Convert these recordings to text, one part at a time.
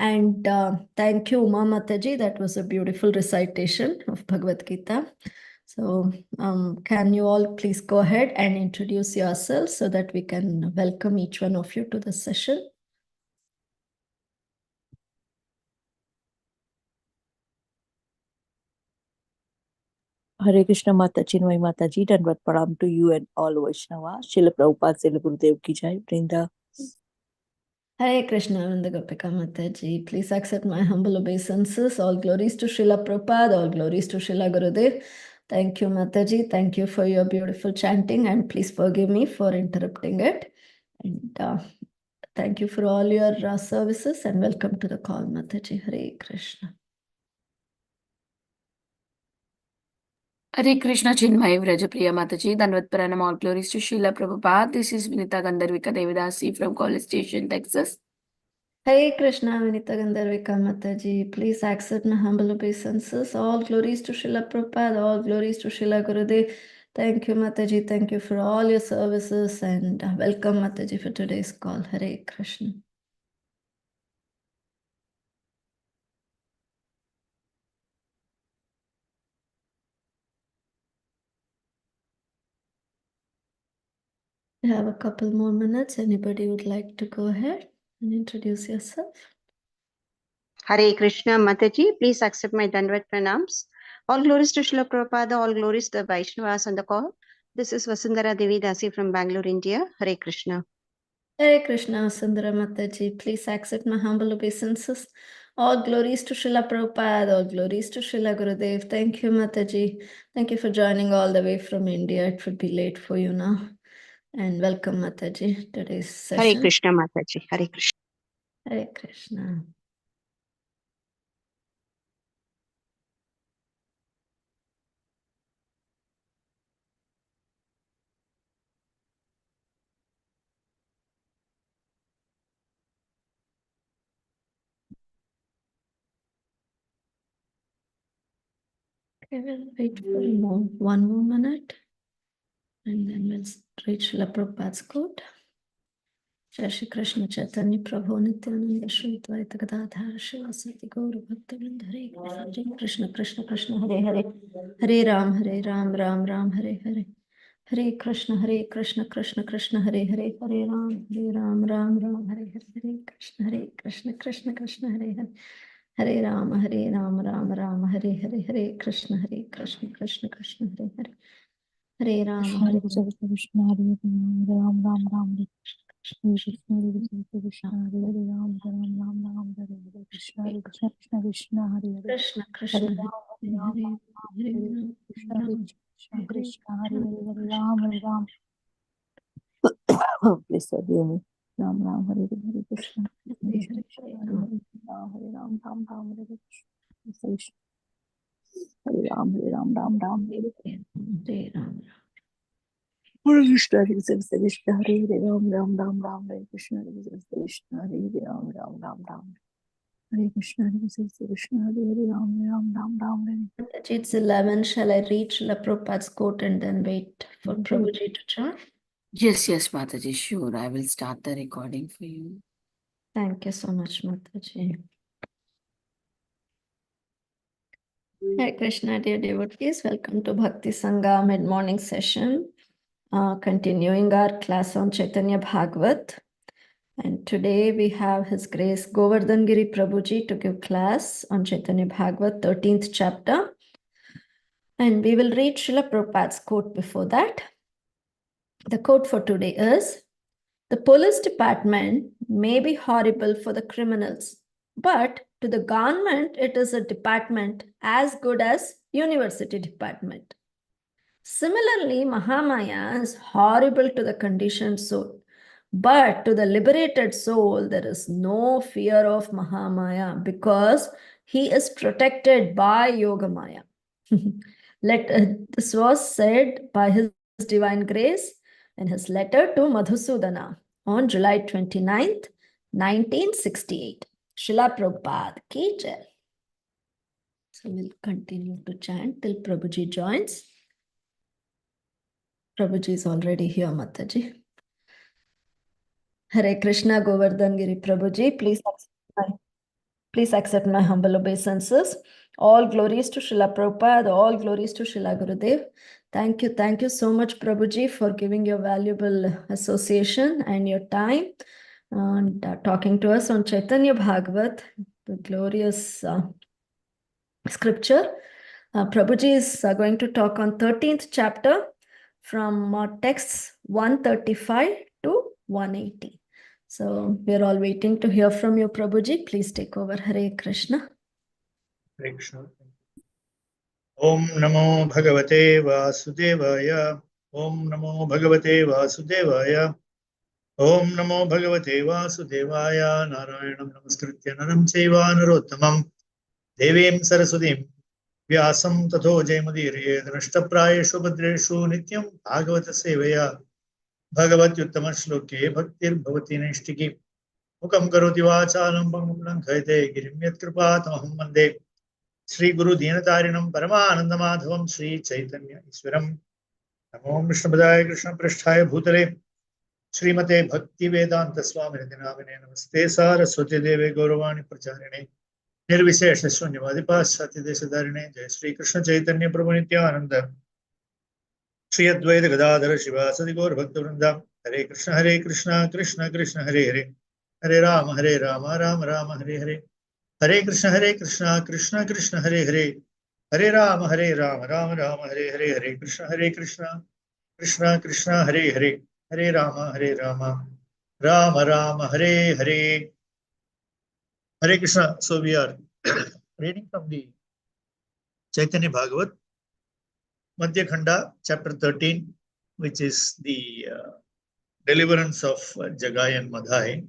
And thank you, Uma Mataji. That was a beautiful recitation of Bhagavad Gita. So can you all please go ahead and introduce yourselves so that we can welcome each one of you to the session. Hare Krishna Mata Chinmay Mataji, Dandavat Pranam to you and all Vaishnava. Srila Prabhupada Srila Gurudev ki jai. Brinda. Hare Krishna Gopika Mataji. Please accept my humble obeisances. All glories to Srila Prabhupada, all glories to Srila Gurudev. Thank you, Mataji. Thank you for your beautiful chanting, and please forgive me for interrupting it. And thank you for all your services, and welcome to the call, Mataji. Hare Krishna. Hare Krishna Chinmay Vrajapriya Mataji, Dandavat Pranam, all glories to Srila Prabhupada. This is Vinita Gandharvika Devidasi from College Station, Texas. Hare Krishna, Vinita Gandharvika Mataji. Please accept my humble obeisances. All glories to Srila Prabhupada, all glories to Srila Gurudev. Thank you, Mataji. Thank you for all your services, and welcome, Mataji, for today's call. Hare Krishna. We have a couple more minutes. Anybody would like to go ahead and introduce yourself? Hare Krishna Mataji, please accept my Dandavat Pranams. All glories to Srila Prabhupada, all glories to the Vaishnavas on the call. This is Vasundhara Devi Dasi from Bangalore, India. Hare Krishna. Hare Krishna, Vasundhara Mataji. Please accept my humble obeisances. All glories to Srila Prabhupada, all glories to Srila Gurudev. Thank you, Mataji. Thank you for joining all the way from India. It would be late for you now. And welcome, Mataji, today's session. Hare Krishna Mataji. Hare Krishna. Hare Krishna. Okay, we'll wait for one more minute, and then we'll read Srila Prabhupada's quote. Jai Shri Krishna Chaitanya Prabhu Nityananda Shri Advaita Gadadhar Shivasati Gaura Bhaktivinoda Hare Krishna Krishna Krishna Hare Hare Hare Ram Ram Ram Hare Hare Hare Krishna Krishna Krishna Hare Hare Hare Ram Ram Hare Hare Hare Krishna Krishna Krishna Hare Hare Hare Ram Ram Hare Hare Hare Krishna Krishna Krishna Hare Hare Hare Ram Hare Krishna Hare Ram Ram Ram Hare Krishna Hare Ram Ram Hare Hare Krishna Krishna Krishna Hare Hare Krishna Krishna Hare Krishna Hare Ram. Please forgive me. Ram Hare Hare Krishna Hare Ram Hare Krishna Hare Ram Ram Hare Ram. Hare Krishna Hare Ram Hare Krishna Krishna Hare Ram. Hare Krishna Krishna Hare Ram. It's 11. Shall I read Srila Prabhupada's quote and then wait for Prabhuji to join? Yes, Mataji, sure. I will start the recording for you. Thank you so much, Mataji. Hare Krishna, dear devotees. Welcome to Bhakti Sanga mid-morning session. Continuing our class on Caitnaya Bhagavat. And today we have His Grace Govardhan Giri Prabhuji to give class on Caitnaya Bhagavat 13th chapter. And we will read Srila Prabhupada's quote before that. The quote for today is, "The police department may be horrible for the criminals, but to the government, it is a department as good as university department. Similarly, Mahamaya is horrible to the conditioned soul, but to the liberated soul, there is no fear of Mahamaya because he is protected by Yogamaya." This was said by His Divine Grace in his letter to Madhusudana on July 29th, 1968. Srila Prabhupada ki jai. So we'll continue to chant till Prabhuji joins. Prabhuji is already here, Mataji. Hare Krishna Govardhan Giri Prabhuji, please accept my Please accept my humble obeisances. All glories to Srila Prabhupada, all glories to Srila Gurudev. Thank you so much, Prabhuji, for giving your valuable association and your time and talking to us on Caitanya Bhagavat, the glorious scripture. Prabhuji is going to talk on 13th chapter from texts 135 to 180. So we are all waiting to hear from you, Prabhuji. Please take over. Hare Krishna. Hare Krishna. Om Namo Bhagavate Vasudevaya. Om Namo Bhagavate Vasudevaya. Om Namo Bhagavate Vasudevaya. Narayanam Namaskritya Naram Chaiva Narottamam Devim Saraswatim Vyasam Tato Jayamudire Nashtaprayeshu Bhadreshu Nityam Bhagavata Sevaya Bhagavat Yuttama Shloke Bhaktir Bhavati Nishtiki Mukam Karoti Vachalam Bangam Khaite Girimyat Kripatamaham Mande Sri Guru Dinatarinam Paramananda Madhavam Sri Chaitanya Iswaram Namo Vishnupadaya Krishna Prasthaya Bhutale Srimate Bhakti Vedanta Swami Nadinamine Namaste Saraswati Deve Gauravani Pracharine Nirvishesha Shunyavadipa Sati Desadarine Jai Sri Krishna Chaitanya Prabhu Nityananda Sri Advaita Gadadhara Shiva Sadi Gaur Bhakta Vrinda Hare Krishna Krishna Krishna Hare Hare Hare Rama Rama Rama Hare Hare Hare Krishna Krishna Krishna Hare Hare Hare Rama Rama Rama Hare Hare Hare Krishna Krishna Hare Hare Hare Rama Rama Rama Hare Hare Hare Krishna. So we are reading from the Caitanya Bhagavat Madhya Khanda chapter 13, which is the deliverance of Jagai and Madhai.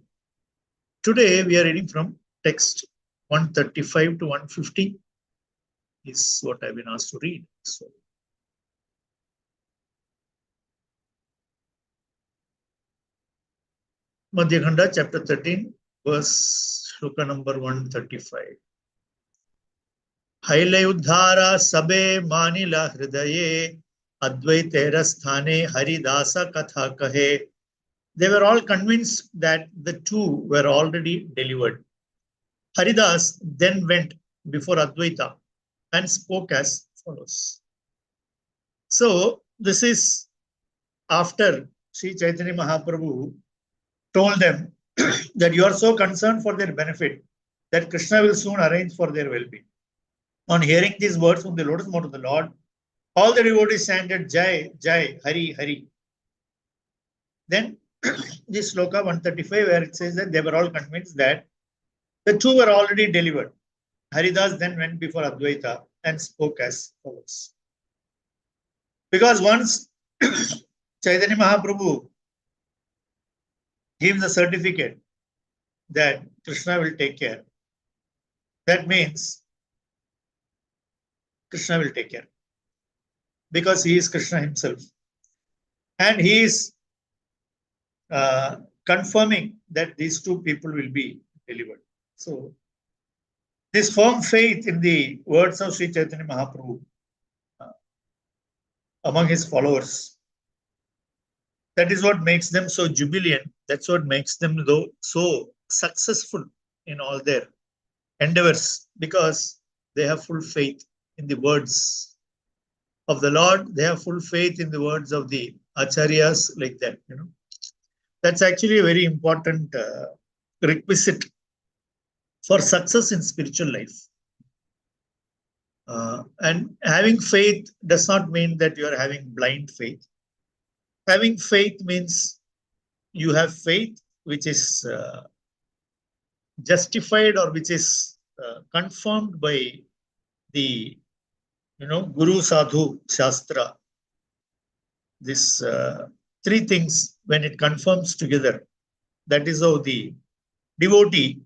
Today we are reading from text 135 to 150 is what I've been asked to read. So, Madhya Khanda chapter 13, verse shloka number 135. Haile Uddhara Sabe Manila Hridaye Advaitera Sthane Haridasa Katha Kahe. They were all convinced that the two were already delivered. Haridas then went before Advaita and spoke as follows. So, this is after Sri Chaitanya Mahaprabhu told them that you are so concerned for their benefit that Krishna will soon arrange for their well-being. On hearing these words from the lotus mouth of the Lord, all the devotees chanted Jai, Jai, Hari, Hari. Then this sloka 135 where it says that they were all convinced that the two were already delivered. Haridas then went before Advaita and spoke as follows. Because once Chaitanya Mahaprabhu gives a certificate that Krishna will take care, that means Krishna will take care. Because he is Krishna himself. And he is confirming that these two people will be delivered. So, this firm faith in the words of Sri Chaitanya Mahaprabhu among his followers, that is what makes them so jubilant. That's what makes them so successful in all their endeavors, because they have full faith in the words of the Lord. They have full faith in the words of the Acharyas, like that. That's actually a very important requisite for success in spiritual life. And having faith does not mean that you are having blind faith. Having faith means you have faith which is justified or which is confirmed by the Guru, Sadhu, Shastra. This three things, when it confirms together, that is how the devotee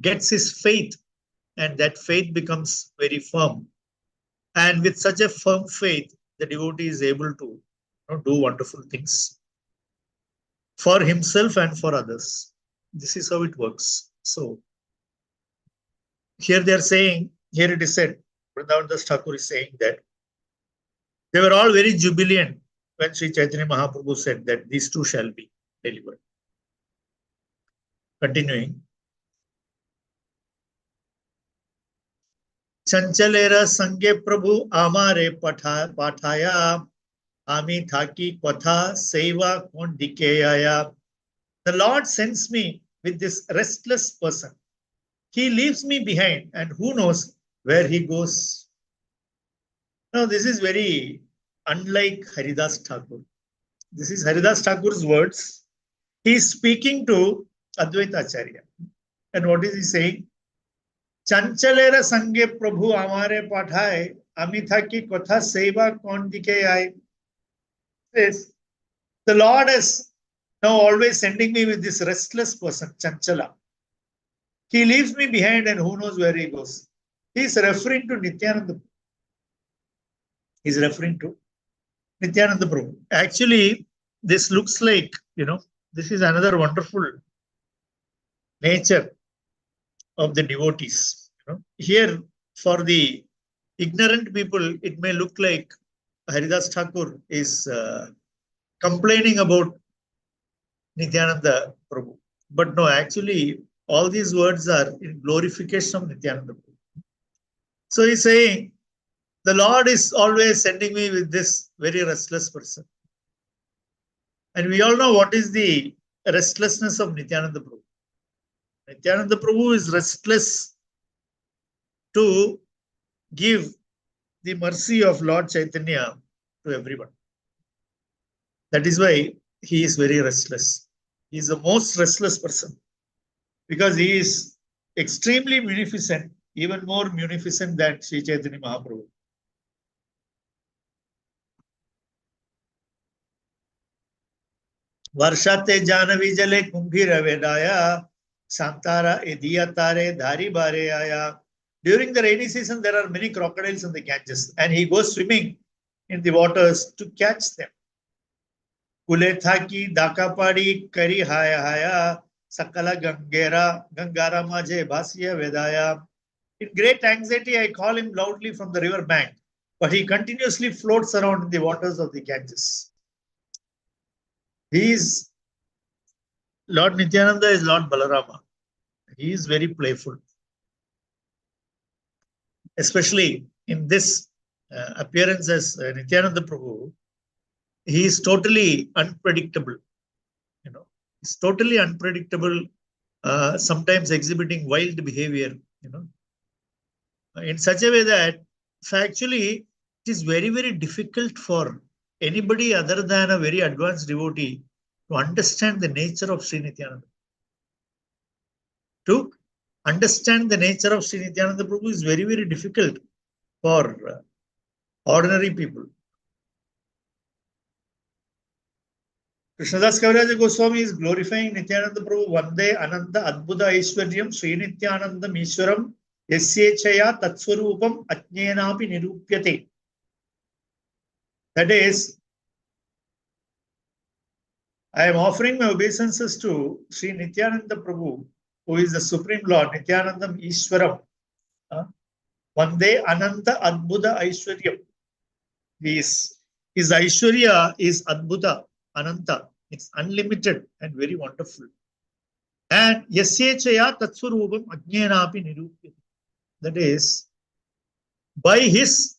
gets his faith, and that faith becomes very firm. And with such a firm faith, the devotee is able to do wonderful things for himself and for others. This is how it works. So, here they are saying, here it is said, Haridas Thakur is saying that they were all very jubilant when Sri Chaitanya Mahaprabhu said that these two shall be delivered. Continuing. Chanchalera Sange Prabhu Amare Pathaya Ami Thaki Patha Seva Kon Dikeyaya. The Lord sends me with this restless person. He leaves me behind, and who knows where he goes. Now, this is very unlike Haridas Thakur. This is Haridas Thakur's words. He is speaking to Advaita Acharya. And what is he saying? Chanchalera Sange Prabhu Amare Pathai Amitha ki Kotha Seva Kon Dikeyai. Says, the Lord is now always sending me with this restless person, Chanchala. He leaves me behind, and who knows where he goes. He is referring to Nityananda. He is referring to Nityananda Prabhu. Actually, this looks like, this is another wonderful nature of the devotees. Here, for the ignorant people, it may look like Haridas Thakur is complaining about Nityananda Prabhu. But no, actually, all these words are in glorification of Nityananda Prabhu. So he's saying, the Lord is always sending me with this very restless person. And we all know what is the restlessness of Nityananda Prabhu. Nityananda Prabhu is restless to give the mercy of Lord Chaitanya to everyone. That is why he is very restless. He is the most restless person because he is extremely munificent, even more munificent than Sri Chaitanya Mahaprabhu. Varshate Janavi Jale Kumbhira Vedaya Santara Ediya Tare Dhari Bare Aya. During the rainy season, there are many crocodiles in the Ganges, and he goes swimming in the waters to catch them. Kuletha ki Dakapadi Kari Haya Haya Sakala Gangara Maje Bhasya Vedaya. In great anxiety, I call him loudly from the river bank, but he continuously floats around in the waters of the Ganges. Lord Nityananda is Lord Balarama. He is very playful. Especially in this appearance as Nityananda Prabhu, he is totally unpredictable. He's totally unpredictable, sometimes exhibiting wild behavior, in such a way that factually it is very, very difficult for anybody other than a very advanced devotee to understand the nature of Sri Nityananda. To understand the nature of Sri Nityananda Prabhu is very, very difficult for ordinary people. Krishnadas Kaviraja Goswami is glorifying Nityananda Prabhu. Vande Ananda Adbhuta Aishwaryam Sri Nityananda Mishwaram Yasyechaya Tatswarupam Ajnayapi Nirupyate. That is, I am offering my obeisances to Sri Nityananda Prabhu, who is the Supreme Lord, Nityanandam Ishwaram. Vande Ananta Adbhuta Aishwaryam. His Aishwarya is Adbhuta, Ananta. It's unlimited and very wonderful. And Yasyechaya Tatswarupam Ajnayapi Nirupyate. That is, by his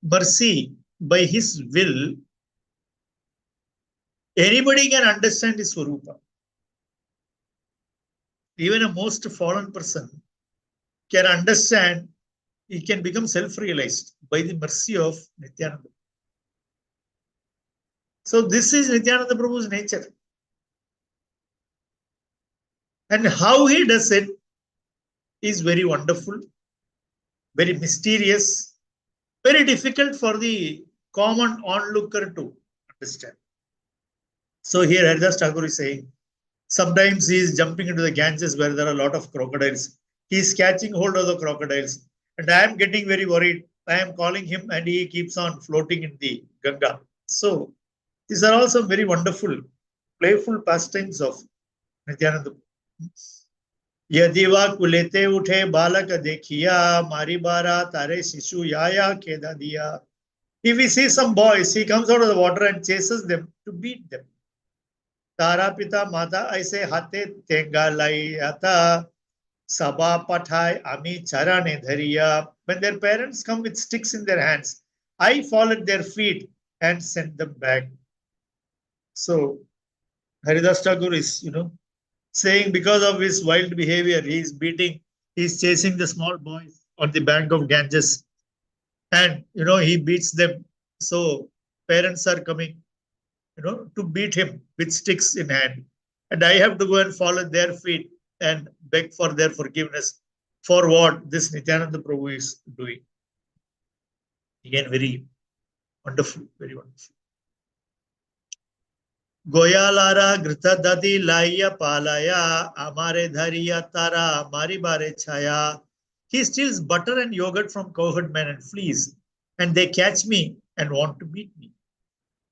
mercy, by his will, anybody can understand his Swarupa. Even a most fallen person can understand, he can become self-realized by the mercy of Nityananda. So this is Nityananda Prabhu's nature. And how he does it is very wonderful, very mysterious, very difficult for the common onlooker to understand. So here Haridas Thakur is saying, sometimes he is jumping into the Ganges where there are a lot of crocodiles. He is catching hold of the crocodiles. And I am getting very worried. I am calling him and he keeps on floating in the Ganga. So these are also very wonderful, playful pastimes of Nityananda. Yadiva kulete uthe balaka dekhiya maribara tare shishu yaya keda diya. If we see some boys, he comes out of the water and chases them to beat them. Tara pita mata aise hate tenga lai ata Sabha Pathai Ami Charane Dhariya. When their parents come with sticks in their hands, I fall at their feet and send them back. So Haridas Thakur is, saying because of his wild behavior, he's chasing the small boys on the bank of Ganges, and he beats them. So parents are coming, to beat him with sticks in hand, and I have to go and fall at their feet and beg for their forgiveness for what this Nityananda Prabhu is doing. Again, very wonderful, very wonderful. Goyalara Grita Dadi Laya Palaya Amare Dhariya Tara Mari Bare Chaya. He steals butter and yogurt from cowherd men and fleas, and they catch me and want to beat me.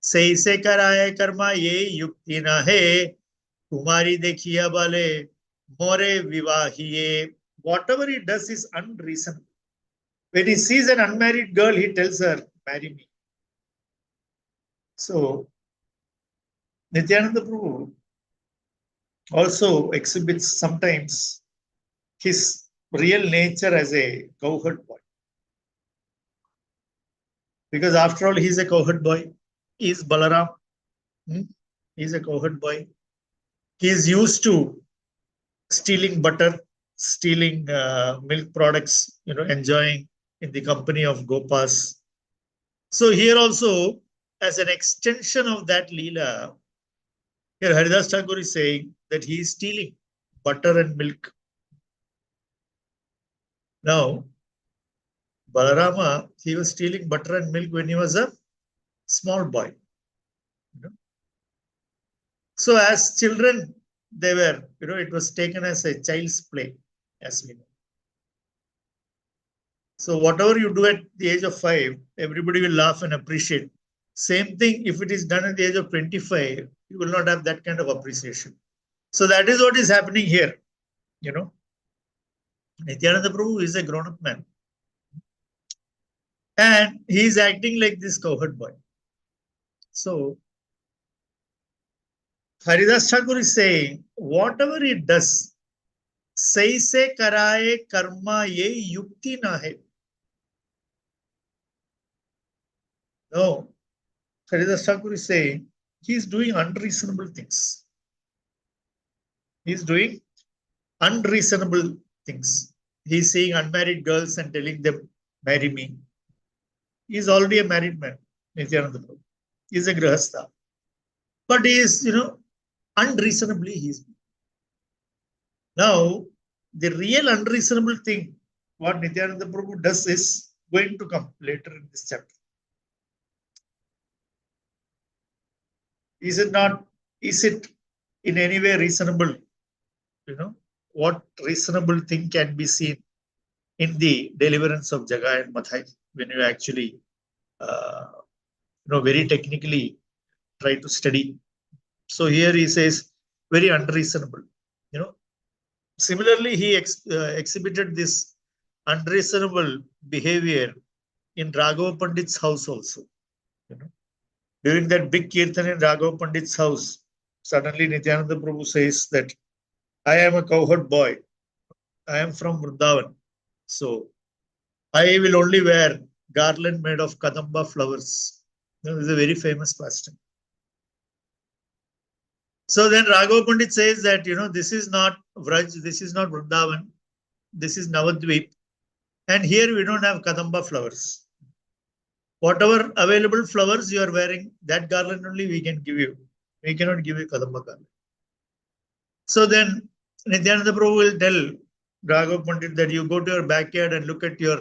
Say se karaye karma ye yukti na hai. Kumari dekhiya bale more vivahiye. Whatever he does is unreasonable. When he sees an unmarried girl, he tells her, marry me. So Nityananda Prabhu also exhibits sometimes his real nature as a cowherd boy. Because after all, he's a cowherd boy. He's Balaram. He's a cowherd boy. He is used to stealing butter, stealing milk products, enjoying in the company of Gopas. So here also, as an extension of that Leela, here Haridas Thakur is saying that he is stealing butter and milk. Now, Balarama, he was stealing butter and milk when he was a small boy. So as children, they were, it was taken as a child's play, as we know. So whatever you do at the age of 5, everybody will laugh and appreciate. Same thing, if it is done at the age of 25, you will not have that kind of appreciation. So that is what is happening here. Nityananda Prabhu is a grown-up man. And he is acting like this cowherd boy. So Haridas Thakur is saying, whatever he does, saise karaye karma ye yukti na hai. No, Haridas Thakur is saying, he is doing unreasonable things. He is doing unreasonable things. He is seeing unmarried girls and telling them, marry me. He is already a married man, Nityananda Prabhu. He is a grihastha. But he is, unreasonably he is. Now, the real unreasonable thing, what Nityananda Prabhu does is going to come later in this chapter. Is it in any way reasonable? What reasonable thing can be seen in the deliverance of Jagai and Madhya when you actually, very technically try to study. So here he says, very unreasonable. Similarly, he exhibited this unreasonable behavior in Raghava Pandit's house also. During that big kirtan in Raghava Pandit's house, suddenly Nityananda Prabhu says that I am a cowherd boy. I am from Vrindavan. So I will only wear garland made of kadamba flowers. This is a very famous pastime. So then Raghava Pandit says that, this is not Vraj, this is not Vrindavan, this is Navadvip. And here we don't have kadamba flowers. Whatever available flowers you are wearing, that garland only we can give you. We cannot give you kadamba garland. So then Nityananda Prabhu will tell Raghava Pandit that you go to your backyard and look at your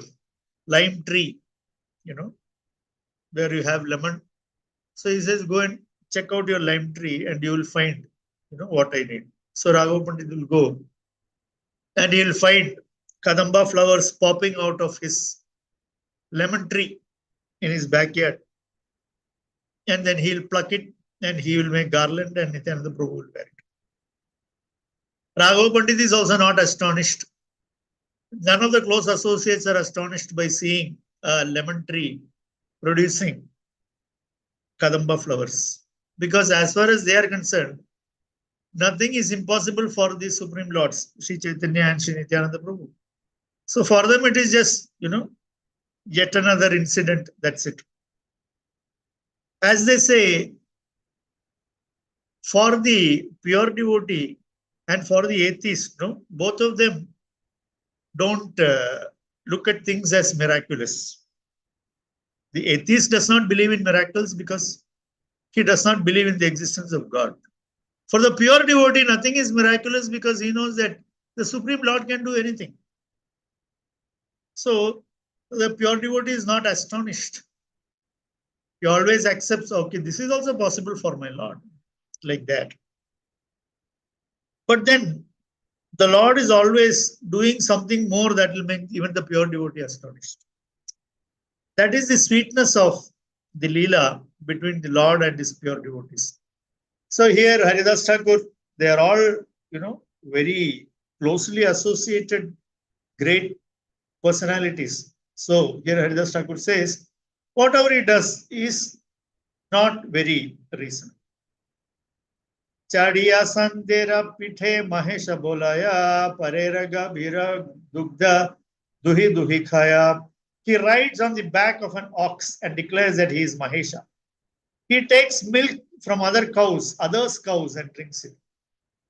lime tree, where you have lemon. So he says, go and check out your lime tree and you will find, what I need. So Raghava Pandit will go and he will find kadamba flowers popping out of his lemon tree in his backyard. And then he'll pluck it and he will make garland and Nityananda Prabhu will wear it. Raghava Pandit is also not astonished. None of the close associates are astonished by seeing a lemon tree producing kadamba flowers. Because as far as they are concerned, nothing is impossible for the Supreme Lords, Sri Chaitanya and Sri Nityananda Prabhu. So for them, it is just, yet another incident. That's it. As they say, for the pure devotee and for the atheist, both of them don't look at things as miraculous. The atheist does not believe in miracles because he does not believe in the existence of God. For the pure devotee, nothing is miraculous because he knows that the Supreme Lord can do anything. So the pure devotee is not astonished. He always accepts, okay, this is also possible for my Lord, like that. But then the Lord is always doing something more that will make even the pure devotee astonished. That is the sweetness of the Leela between the Lord and his pure devotees. So here, Haridas Thakur, they are all, very closely associated great personalities. So here Haridas Thakur says, whatever he does is not very reasonable. Chadiya Sandera Pithe Mahesha Bolaya Pareraga Bira Dugda Duhi Duhi Khaya. He rides on the back of an ox and declares that he is Mahesha. He takes milk from others' cows and drinks it.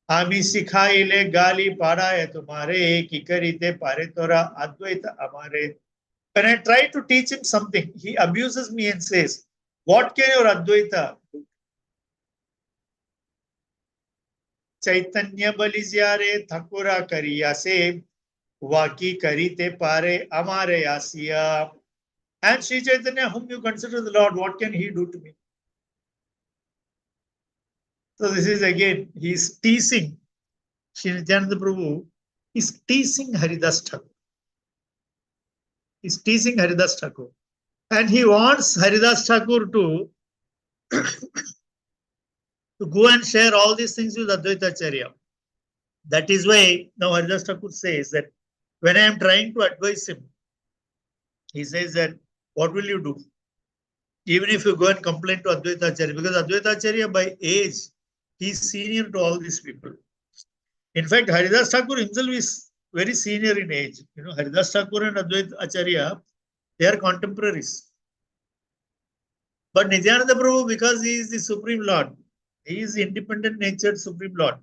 Ami sikhaile gali padaye tumhare ki karite pare tora advaita amare. When I try to teach him something, he abuses me and says, what can your Advaita do? Caitnaya Bhagavata Thakura Kariya se Vaki Karite Pare Amare Asiya. And Sri Chaitanya, whom you consider the Lord, what can he do to me? So this is again, he is teasing Sri Nityananda Prabhu, is teasing Haridas Thakur. He's teasing Haridas Thakur. And he wants Haridas Thakur to go and share all these things with Advaita Acharya. That is why now Haridas Thakur says that when I am trying to advise him, he says that, what will you do? Even if you go and complain to Advaita Acharya, because Advaita Acharya by age, he is senior to all these people. In fact, Haridas Thakur himself is very senior in age. Haridas Thakur and Advaita Acharya, they are contemporaries. But Nityananda Prabhu, because he is the Supreme Lord, he is the independent natured Supreme Lord.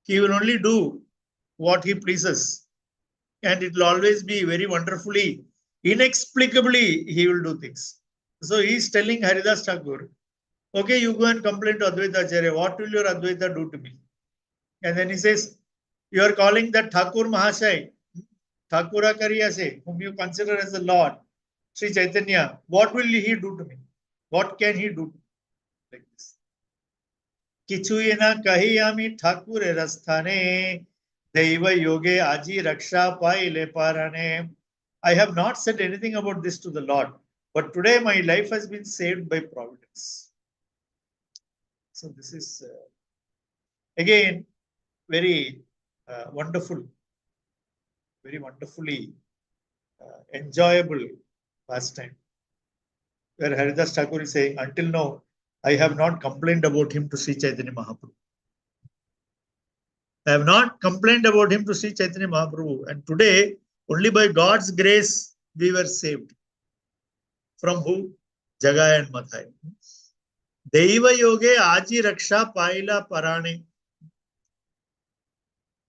He will only do what he pleases. And it will always be very wonderfully, inexplicably, he will do things. So he is telling Haridas Thakur, okay, you go and complain to Advaita Acharya. What will your Advaita do to me? And then he says, you are calling that Thakur Mahashai, Thakura Kariyase, whom you consider as the Lord, Sri Chaitanya, what will he do to me? What can he do? Like this. Kichuyena kahiyami Thakur Rasthane, Deiva Yoge Aji Raksha Paile Parane. I have not said anything about this to the Lord, but today my life has been saved by providence. So this is again very wonderful, very wonderfully enjoyable pastime, where Haridas Thakur is saying, until now, I have not complained about him to Sri Chaitanya Mahaprabhu. I have not complained about him to Sri Chaitanya Mahaprabhu. And today, only by God's grace, we were saved. From who? Jagai and Madhya. Deiva Yoge Aji Raksha Paila Parane.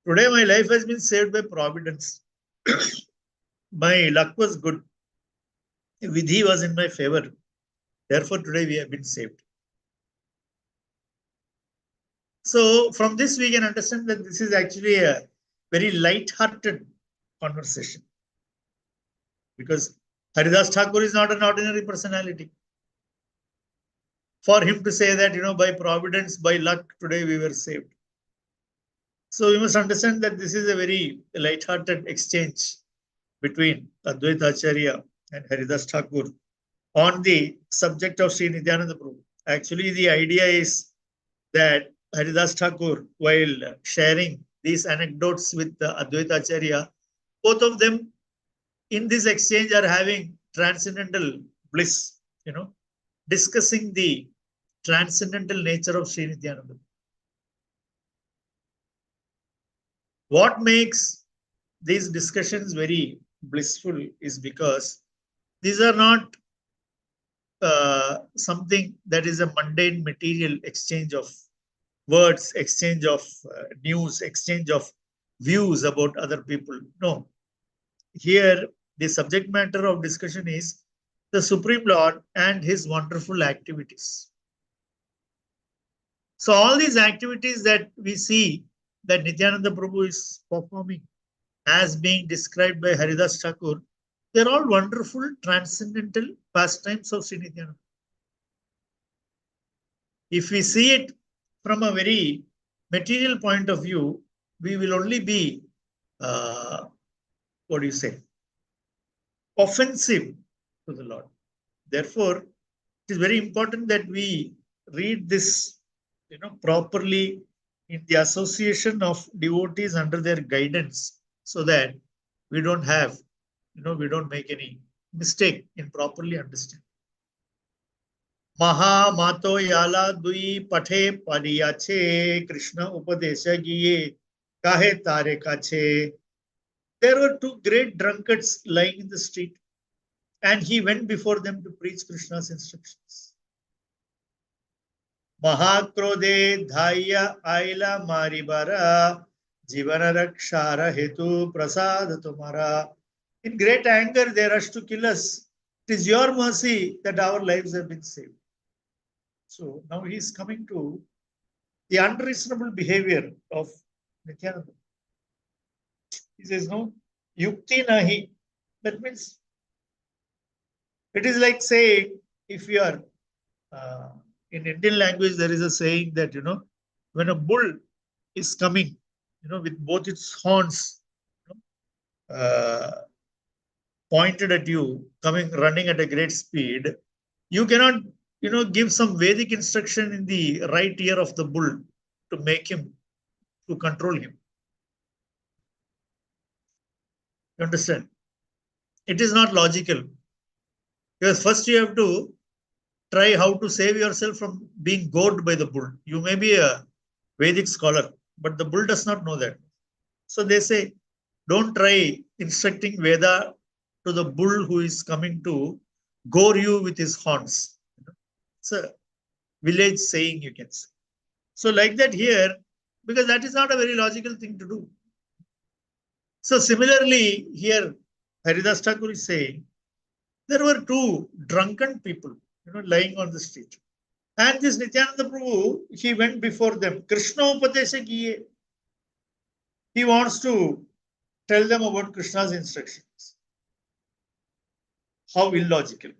Today, my life has been saved by providence. My luck was good. Vidhi was in my favor. Therefore, today we have been saved. So, from this, we can understand that this is actually a very light-hearted conversation. Because Haridas Thakur is not an ordinary personality. For him to say that, by providence, by luck, today we were saved. So, we must understand that this is a very light-hearted exchange between Advaita Acharya and Haridas Thakur on the subject of Sri Nityananda Prabhu. Actually, the idea is that Haridas Thakur, while sharing these anecdotes with Advaita Acharya, both of them in this exchange are having transcendental bliss, discussing the transcendental nature of Sri Nityananda. What makes these discussions very blissful is because these are not something that is a mundane material exchange of words, exchange of news, exchange of views about other people. No. Here, the subject matter of discussion is the Supreme Lord and his wonderful activities. So all these activities that we see that Nityananda Prabhu is performing as being described by Haridas Thakur, they're all wonderful transcendental pastimes of Sri Nityananda. If we see it from a very material point of view, we will only be, what do you say, offensive to the Lord. Therefore, it is very important that we read this, properly in the association of devotees under their guidance, so that we don't have, we don't make any mistake in properly understanding. Maha mato yala dui pathe pariyache Krishna upadesha giye kahe tare kache. There were two great drunkards lying in the street, and he went before them to preach Krishna's instructions. Mahakrode dhaya aila maribara jivana rakshara hetu prasad tumara. In great anger, they rushed to kill us. It is your mercy that our lives have been saved. So now he is coming to the unreasonable behavior of Nityananda. He says, no, yukti nahi. That means it is like saying, if you are, in Indian language, there is a saying that, when a bull is coming, with both its horns pointed at you, running at a great speed, you cannot, give some Vedic instruction in the right ear of the bull to make him, to control him. You understand? It is not logical. Because first you have to try how to save yourself from being gored by the bull. You may be a Vedic scholar, but the bull does not know that. So they say, don't try instructing Veda to the bull who is coming to gore you with his horns. It's a village saying, you can say. So like that here, because that is not a very logical thing to do. So similarly, here, Haridas Thakur is saying, there were two drunken people, lying on the street. And this Nityananda Prabhu, he went before them. Krishna upadesha kiye. He wants to tell them about Krishna's instructions. How illogical.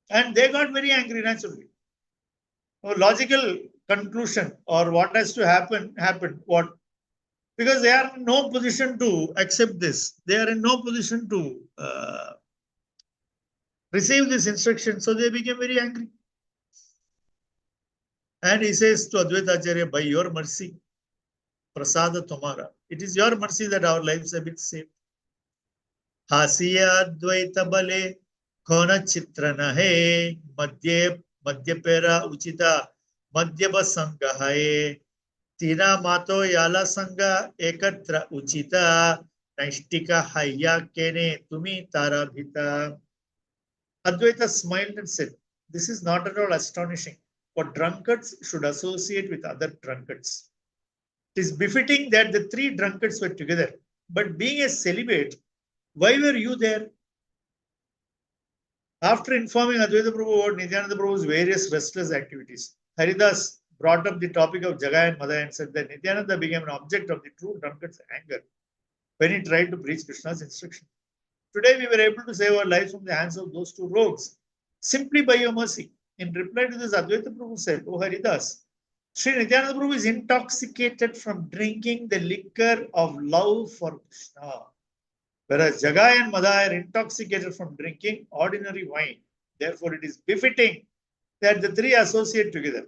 And they got very angry naturally. So logical conclusion or what has to happen, happened. What? Because they are in no position to accept this. They are in no position to receive this instruction. So they became very angry. And he says to Advaita Acharya, by your mercy, prasada tomara. It is your mercy that our lives have been saved. Hasiya Advaita bale kona chitra nahe madhya pera uchita madhyaba sanga hai tina mato yala sanga ekatra uchita naishtika hayya kene tumi tara bhita. Advaita smiled and said, this is not at all astonishing, for drunkards should associate with other drunkards. It is befitting that the three drunkards were together. But being a celibate, why were you there? After informing Advaita Prabhu about Nityananda Prabhu's various restless activities, Haridas brought up the topic of Jagai and Madhya and said that Nityananda became an object of the true drunkard's anger when he tried to preach Krishna's instruction. Today we were able to save our lives from the hands of those two rogues simply by your mercy. In reply to this, Advaita Prabhu said, O Haridas, Sri Nityananda Prabhu is intoxicated from drinking the liquor of love for Krishna, whereas Jagai and Madhya are intoxicated from drinking ordinary wine. Therefore, it is befitting that the three associate together.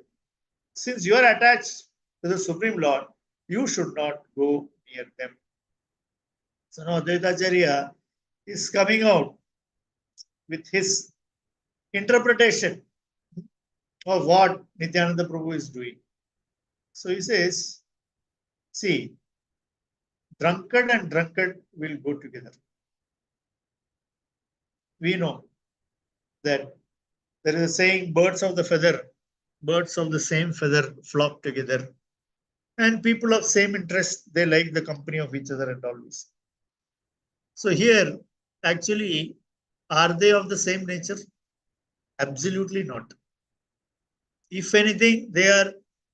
Since you are attached to the Supreme Lord, you should not go near them. So now Advaita Acharya is coming out with his interpretation of what Nityananda Prabhu is doing. So he says, see, drunkard and drunkard will go together. We know that there is a saying, birds of the same feather flock together. And people of same interest, they like the company of each other and always. So here, actually, are they of the same nature? Absolutely not. If anything, they are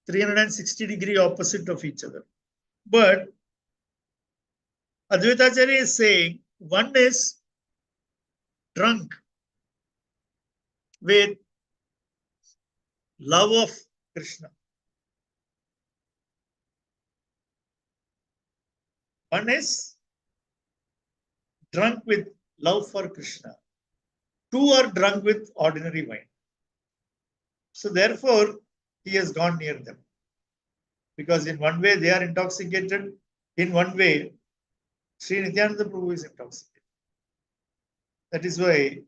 360-degree opposite of each other. But Advaita Acharya is saying one is drunk with love of Krishna. One is drunk with love for Krishna. Two are drunk with ordinary wine. So therefore, he has gone near them. Because in one way they are intoxicated, in one way, Sri Nityananda Prabhu is intoxicated. That is why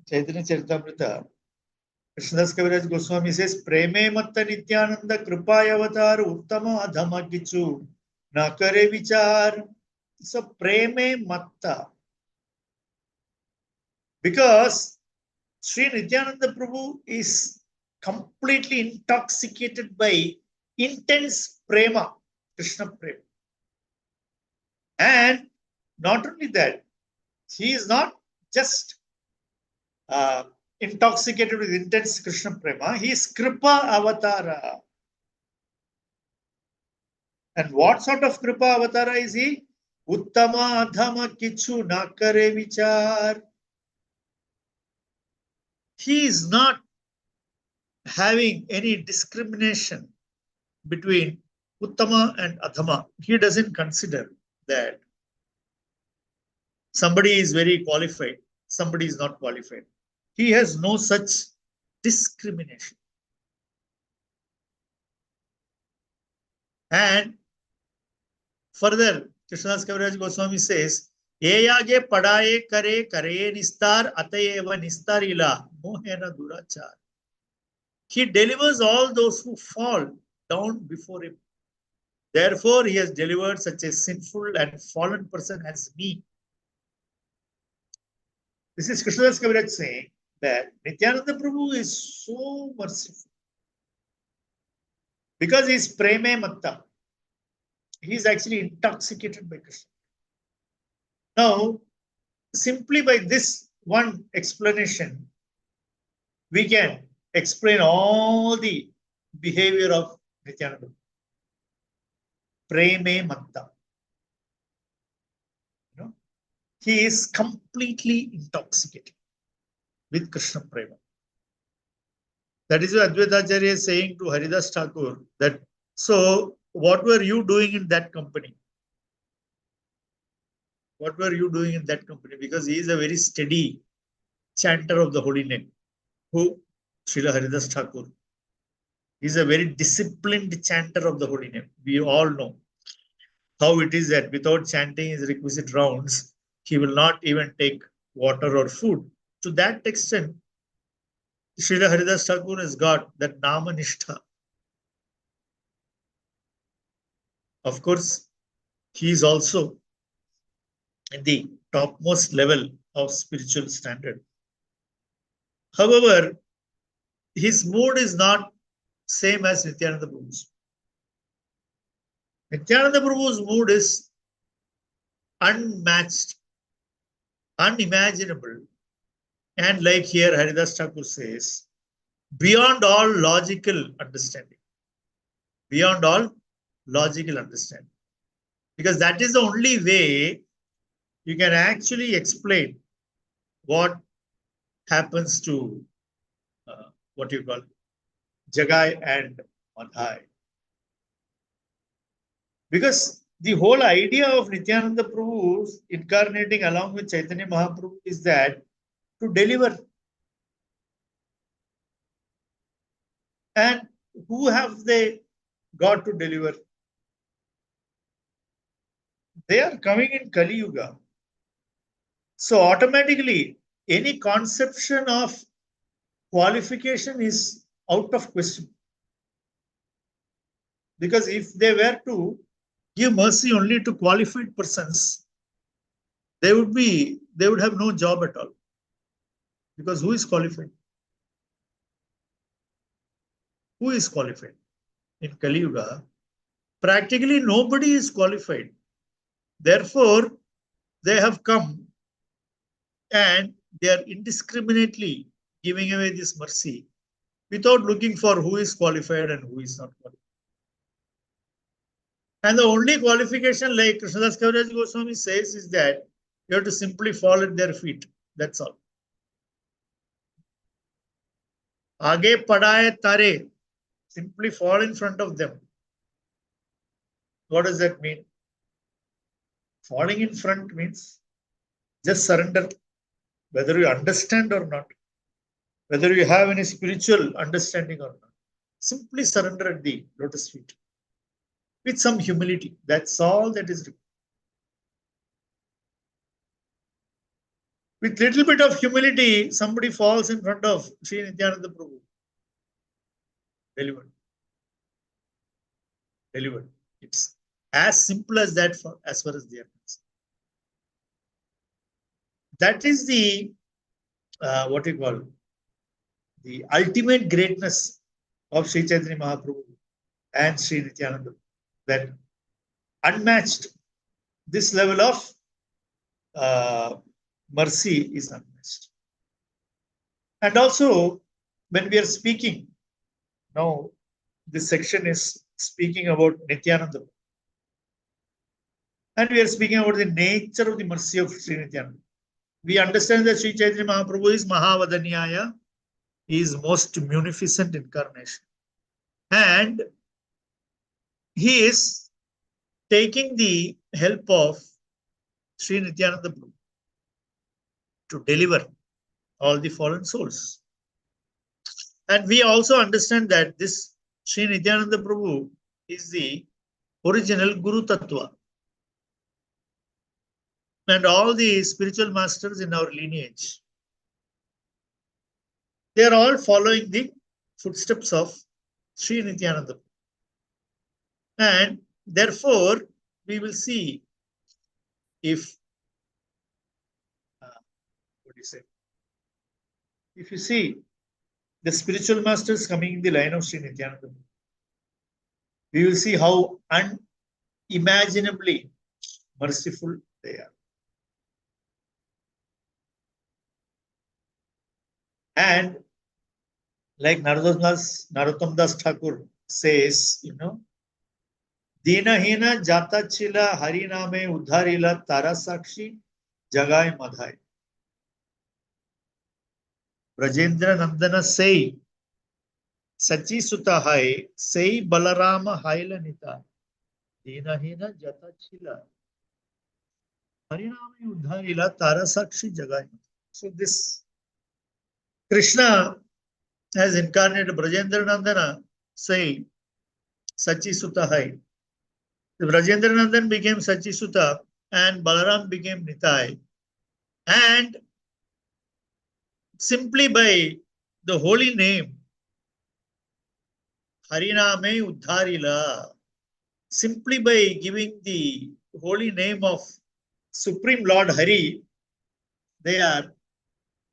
Chaitanya Charitamrita, Krishnadas Kaviraj Goswami says, Preme Matta Nityananda Kripaya Avatar Uttama Adhama Kichu Nakare Vichar. So Preme Matta. Because Sri Nityananda Prabhu is completely intoxicated by intense prema, Krishna prema. And not only that, he is not just intoxicated with intense Krishna prema, he is Kripa Avatara. And what sort of Kripa Avatara is he? Uttama Adhama Kichu Nakare Vichar. He is not having any discrimination between Uttama and Adhama. He doesn't consider that somebody is very qualified, somebody is not qualified. He has no such discrimination. And further, Krishnadas Kaviraj Goswami says, Eyage padaye kare kare nistar atayeva nistarila mohena durachar. He delivers all those who fall down before him. Therefore, he has delivered such a sinful and fallen person as me. This is Krishnadas Kaviraj saying that Nityananda Prabhu is so merciful. Because he is preme matta. He is actually intoxicated by Krishna. Now, simply by this one explanation, we can explain all the behavior of Nityananda. Preme matta. You know, he is completely intoxicated with Krishna prema. That is what Advaita Acharya is saying to Haridas Thakur that, so what were you doing in that company? What were you doing in that company? Because he is a very steady chanter of the holy name. Who? Srila Haridas Thakur. He is a very disciplined chanter of the holy name. We all know how it is that without chanting his requisite rounds, he will not even take water or food. To that extent, Srila Haridas Thakur has got that Nama Nishtha. Of course, he is also in the topmost level of spiritual standard. However, his mood is not same as Nityananda Prabhu's. Nityananda Prabhu's mood is unmatched, unimaginable, and like here Haridas Thakur says, beyond all logical understanding. Beyond all logical understanding. Because that is the only way you can actually explain what happens to what you call Jagai and Madhai. Because the whole idea of Nityananda Prabhu incarnating along with Chaitanya Mahaprabhu is that to deliver. And who have they got to deliver? They are coming in Kali Yuga. So automatically, any conception of qualification is out of question. Because if they were to give mercy only to qualified persons, they would have no job at all. Because who is qualified? Who is qualified? In Kali Yuga, practically nobody is qualified. Therefore, they have come and they are indiscriminately giving away this mercy without looking for who is qualified and who is not qualified. And the only qualification, like Krishnadas Kaviraj Goswami says, is that you have to simply fall at their feet. That's all. Aage padaye tare, simply fall in front of them. What does that mean? Falling in front means just surrender, whether you understand or not, whether you have any spiritual understanding or not. Simply surrender at the lotus feet with some humility. That's all that is required. With little bit of humility, somebody falls in front of Sri Nityananda Prabhu. Delivered. Delivered. It's as simple as that as far as they are concerned. That is the, what you call, the ultimate greatness of Sri Chaitanya Mahaprabhu and Sri Nityananda. That unmatched, this level of mercy is unmatched. And also, when we are speaking, now this section is speaking about Nityananda. And we are speaking about the nature of the mercy of Sri Nityananda. We understand that Sri Chaitanya Mahaprabhu is Mahavadanyaya. He is most munificent incarnation. And he is taking the help of Sri Nityananda Prabhu to deliver all the fallen souls. And we also understand that this Sri Nityananda Prabhu is the original Guru Tattva. And all the spiritual masters in our lineage, they are all following the footsteps of Sri Nityananda. And therefore, we will see if, what do you say? If you see the spiritual masters coming in the line of Sri Nityananda, we will see how unimaginably merciful they are. And like Narottam Das Thakur says, Dina hina jata chila hariname udharila tarasakshi jagai madhai. Brajendra Nandana say, Sachi Sutta hai, say Balarama Hailanita. Dina hina jata chila hariname udharila tarasakshi jagai. So this Krishna has incarnated Brajendra Nandana saying Sachi Sutta hai. The Brajendra Nandan became Sachi Sutta and Balaram became Nitai. And simply by the holy name, Hariname Uddharila, simply by giving the holy name of Supreme Lord Hari, they are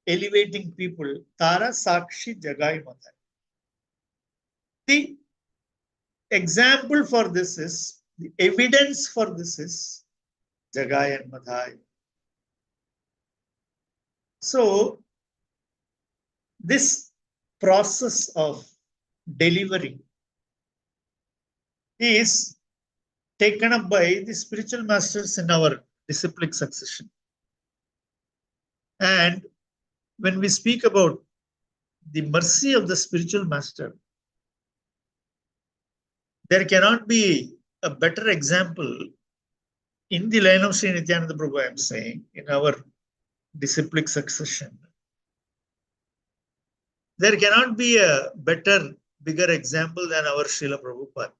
elevating people. Tara Sakshi Jagai Madhai. The example for this is, the evidence for this is Jagai and Madhai. So, this process of delivery is taken up by the spiritual masters in our disciplic succession. And when we speak about the mercy of the spiritual master, there cannot be a better example in the line of Sri Nityananda Prabhu, I am saying, in our disciplic succession. There cannot be a better, bigger example than our Srila Prabhupada.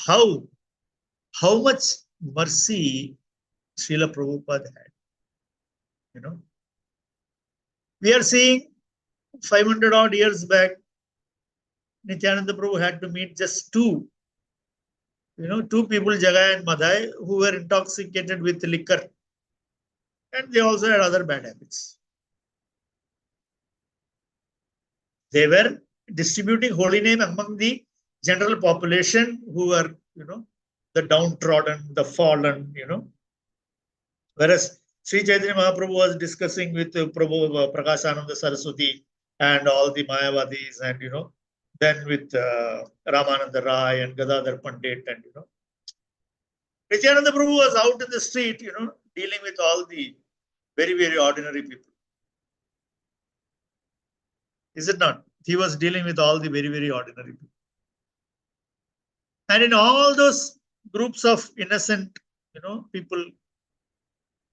How much mercy Srila Prabhupada had. We are seeing 500 odd years back, Nityananda Prabhu had to meet just two people, Jagai and Madhya, who were intoxicated with liquor. And they also had other bad habits. They were distributing holy name among the general population who were, the downtrodden, the fallen, Whereas Sri Chaitanya Mahaprabhu was discussing with Prabhu Prakashananda Saraswati and all the Mayavadis, and then with Ramananda Rai and Gadadhar Pandit, and Nityananda Prabhu was out in the street, dealing with all the very, very ordinary people. Is it not? He was dealing with all the very, very ordinary people. And in all those groups of innocent, people,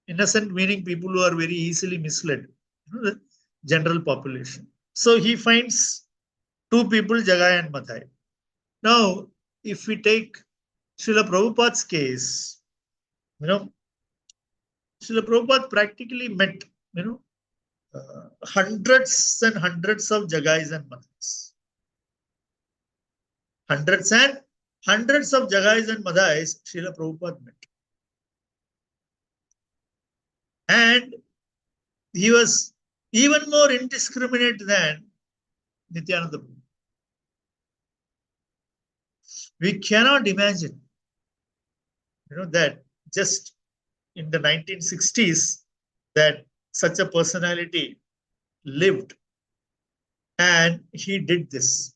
innocent meaning people who are very easily misled, the general population. So he finds two people, Jagai and Madhya. Now, if we take Srila Prabhupada's case, Srila Prabhupada practically met, hundreds and hundreds of Jagais and Madhyas. Hundreds and hundreds of Jagais and Madhyas Srila Prabhupada met. And he was even more indiscriminate than Nityananda Prabhu. We cannot imagine, that just in the 1960s, that such a personality lived and he did this.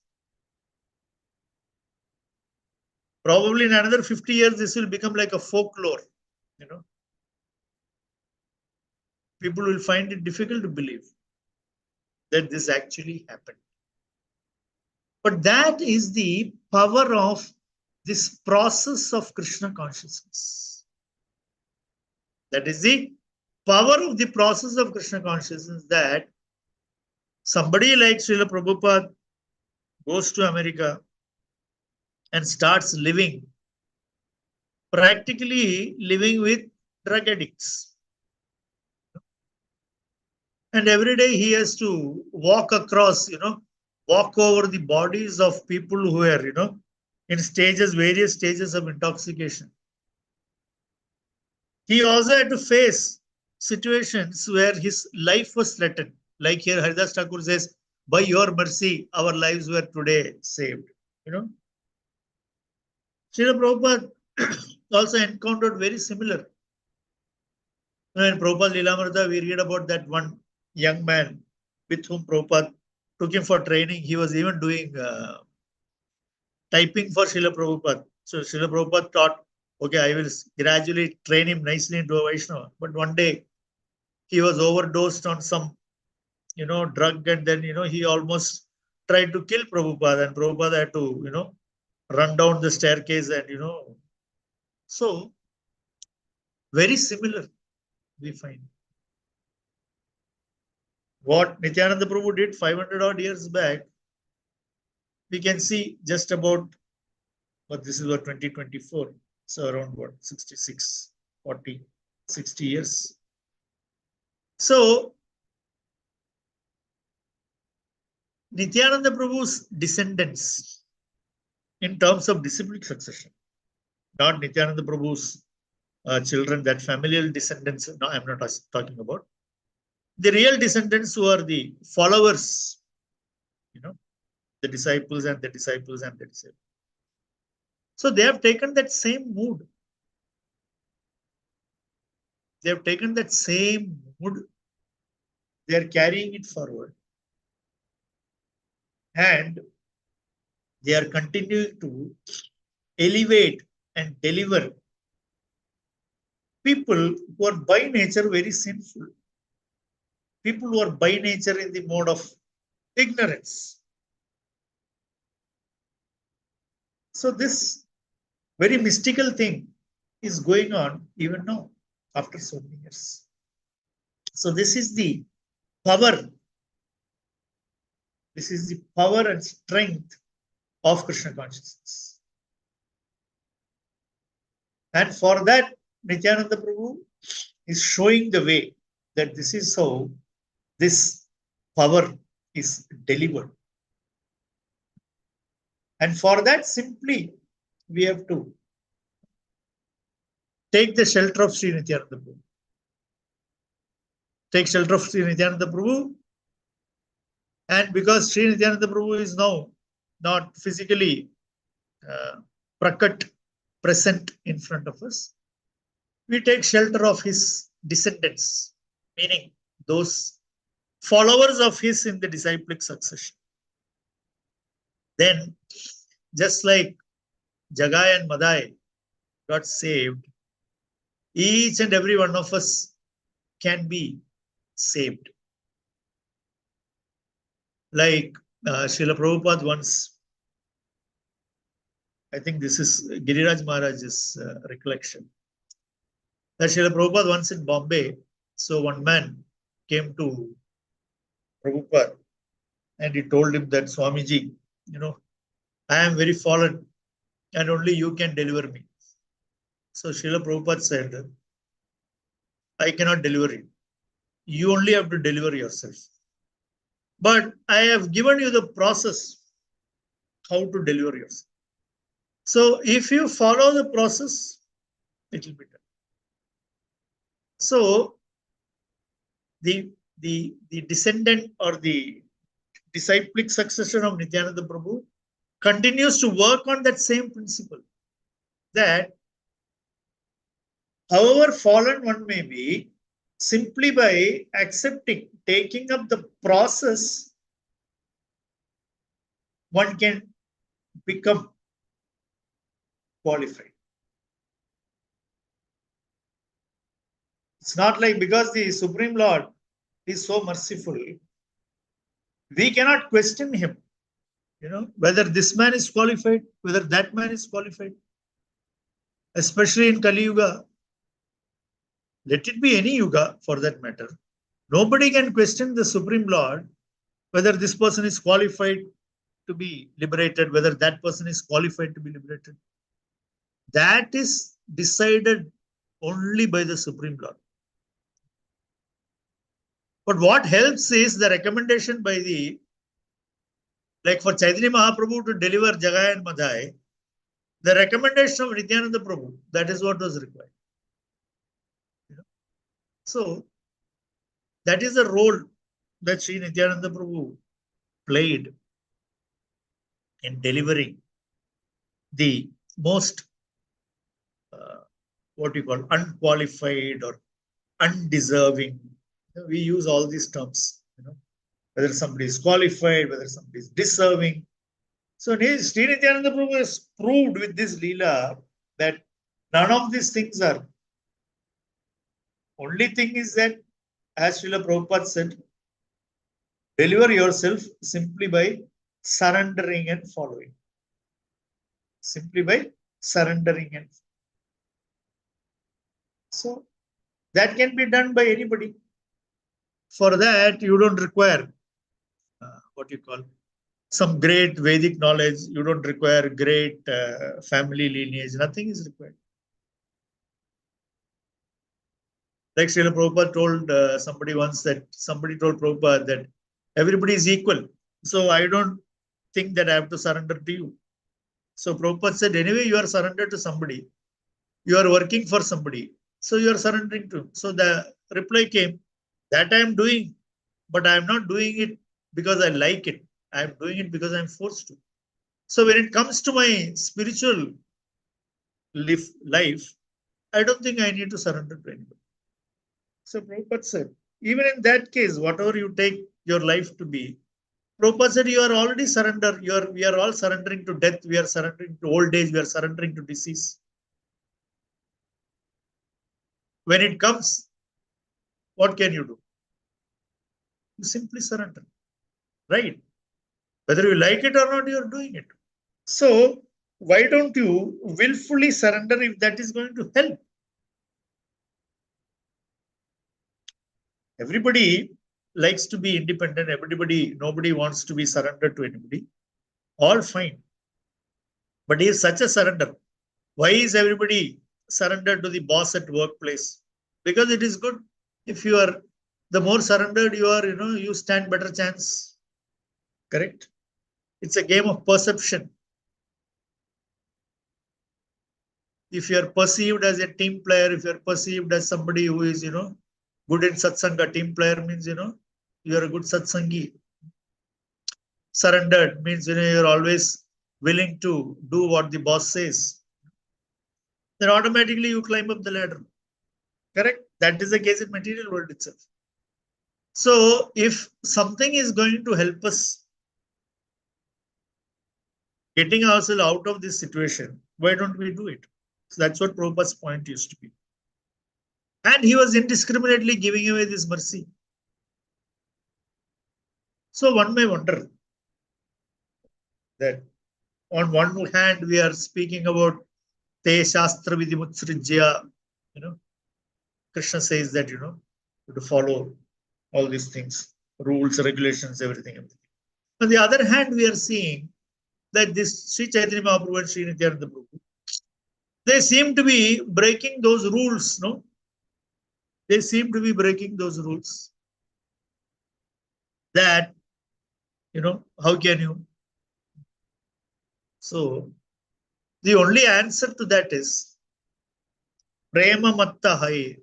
Probably in another 50 years, this will become like a folklore, People will find it difficult to believe that this actually happened. But that is the power of this process of Krishna consciousness. That is the power of the process of Krishna consciousness, that somebody like Srila Prabhupada goes to America and starts practically living with drug addicts. And every day he has to walk across, walk over the bodies of people who are, in various stages of intoxication. He also had to face situations where his life was threatened. Like here, Haridas Thakur says, by your mercy, our lives were today saved. Srila Prabhupada also encountered very similar. In Prabhupada's Lilamrita, we read about that one young man with whom Prabhupada took him for training. He was even doing typing for Srila Prabhupada. So Srila Prabhupada thought, okay, I will gradually train him nicely into a Vaishnava. But one day he was overdosed on some, drug, and then, he almost tried to kill Prabhupada, and Prabhupada had to, run down the staircase and, so very similar we find. What Nityananda Prabhu did 500 odd years back, we can see just about, but this is what 2024, so around what, 66, 40, 60 years. So Nityananda Prabhu's descendants, in terms of disciplic succession, not Nityananda Prabhu's children, that familial descendants, no, I'm not talking about. The real descendants who are the followers, the disciples and the disciples and the disciples. So they have taken that same mood. They have taken that same mood. They are carrying it forward. And they are continuing to elevate and deliver people who are by nature very sinful. People who are by nature in the mode of ignorance. So this very mystical thing is going on even now, after so many years. So this is the power. This is the power and strength of Krishna consciousness. And for that, Nityananda Prabhu is showing the way that this is how this power is delivered. And for that, simply, we have to take the shelter of Sri Nityananda Prabhu. Take shelter of Sri Nityananda Prabhu. And because Sri Nityananda Prabhu is now not physically prakat, present in front of us, we take shelter of his descendants, meaning those followers of his in the disciplic succession. Then, just like Jagai and Madhya got saved, each and every one of us can be saved. Like Srila Prabhupada once, I think this is Giriraj Maharaj's recollection, that Srila Prabhupada once in Bombay, so one man came to Prabhupada and he told him that, Swamiji, I am very fallen and only you can deliver me. So Srila Prabhupada said, I cannot deliver you. You only have to deliver yourself. But I have given you the process how to deliver yourself. So if you follow the process, it will be done. So the descendant or the disciplic succession of Nityananda Prabhu continues to work on that same principle, that however fallen one may be, simply by accepting, taking up the process, one can become qualified. It's not like because the Supreme Lord is so merciful, we cannot question him, whether this man is qualified, whether that man is qualified. Especially in Kali Yuga, let it be any Yuga for that matter, nobody can question the Supreme Lord whether this person is qualified to be liberated, whether that person is qualified to be liberated. That is decided only by the Supreme Lord. But what helps is the recommendation by like for Chaitanya Mahaprabhu to deliver Jagai and Madhya, the recommendation of Nityananda Prabhu, that is what was required. So that is the role that Sri Nityananda Prabhu played in delivering the most, unqualified or undeserving. We use all these terms, whether somebody is qualified, whether somebody is deserving. So Sri Nityananda Prabhu has proved with this Leela that none of these things are. Only thing is that, as Srila Prabhupada said, deliver yourself simply by surrendering and following. Simply by surrendering and following. So that can be done by anybody. For that, you don't require some great Vedic knowledge. You don't require great family lineage. Nothing is required. Like Srila Prabhupada told somebody once that somebody told Prabhupada that everybody is equal. So I don't think that I have to surrender to you. So Prabhupada said, anyway, you are surrendered to somebody. You are working for somebody. So you are surrendering to him. So the reply came, that I am doing, but I am not doing it because I like it. I am doing it because I am forced to. So when it comes to my spiritual life, I don't think I need to surrender to anybody. So Prabhupada said, even in that case, whatever you take your life to be, Prabhupada said, you are already surrendered. We are all surrendering to death. We are surrendering to old age. We are surrendering to disease. When it comes, what can you do? You simply surrender, right? Whether you like it or not, you are doing it. So why don't you willfully surrender if that is going to help? Everybody likes to be independent. Nobody wants to be surrendered to anybody. All fine. But if such a surrender, why is everybody surrendered to the boss at workplace? Because it is good. If you are, the more surrendered you are, you stand better chance. Correct? It's a game of perception. if you are perceived as a team player, if you are perceived as somebody who is, good in satsanga, team player means, you are a good satsangi. Surrendered means, you're always willing to do what the boss says. Then automatically you climb up the ladder. Correct? That is the case in material world itself. So if something is going to help us getting ourselves out of this situation, why don't we do it? So that's what Prabhupada's point used to be. And he was indiscriminately giving away this mercy. So one may wonder that on one hand, we are speaking about Te Shastra Vidhimutsrijya, Krishna says that, to follow all these things, rules, regulations, everything. On the other hand, we are seeing that this Sri Chaitanya Mahaprabhu and Sri Nityananda Prabhu, they seem to be breaking those rules, no? They seem to be breaking those rules. That, how can you? So, the only answer to that is Prema Matta Hai.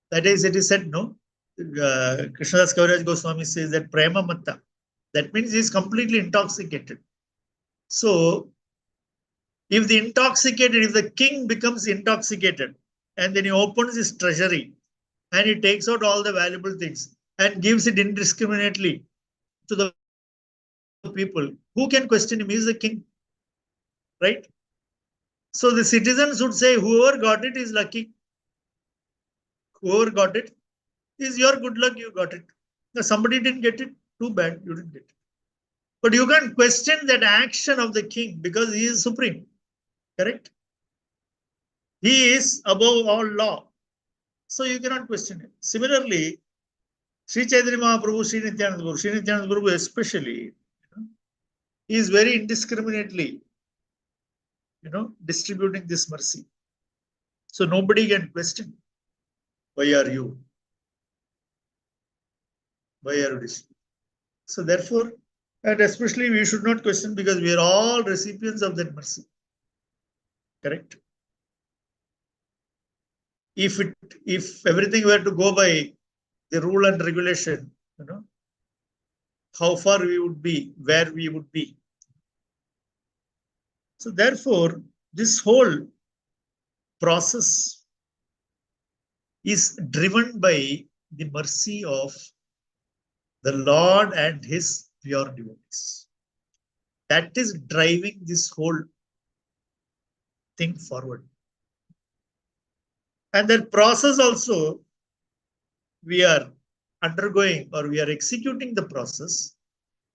That is, it is said, no? Krishnadas Kaviraj Goswami says that Prema Matta. That means he is completely intoxicated. So, if the king becomes intoxicated and then he opens his treasury and he takes out all the valuable things and gives it indiscriminately to the people, who can question him? He is the king, right? So the citizens would say, whoever got it is lucky. Whoever got it is your good luck, you got it. Now, somebody didn't get it, too bad, you didn't get it. But you can't question that action of the king because he is supreme, correct? He is above all law. So you cannot question it. Similarly, Sri Chaitanya Mahaprabhu, Sri Nityananda Prabhu especially, he is very indiscriminately, distributing this mercy. So nobody can question, why are you? Why are you distributing? So therefore, and especially we should not question because we are all recipients of that mercy. Correct? If everything were to go by the rule and regulation, how far we would be, where we would be. So therefore, this whole process is driven by the mercy of the Lord and his pure devotees. That is driving this whole thing forward. And that process also, we are undergoing or we are executing the process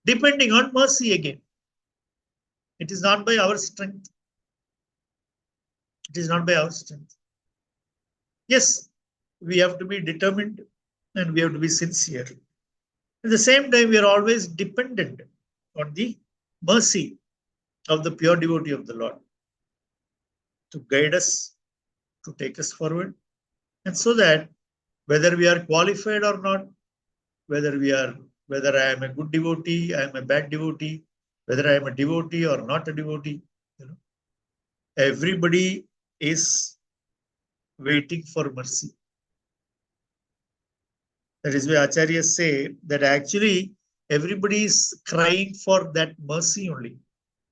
depending on mercy again. It is not by our strength. It is not by our strength. Yes, we have to be determined and we have to be sincere. At the same time, we are always dependent on the mercy of the pure devotee of the Lord to guide us, to take us forward. And so that whether we are qualified or not, whether I am a good devotee, I am a bad devotee, whether I am a devotee or not a devotee, everybody is waiting for mercy. That is why Acharyas say that actually everybody is crying for that mercy only.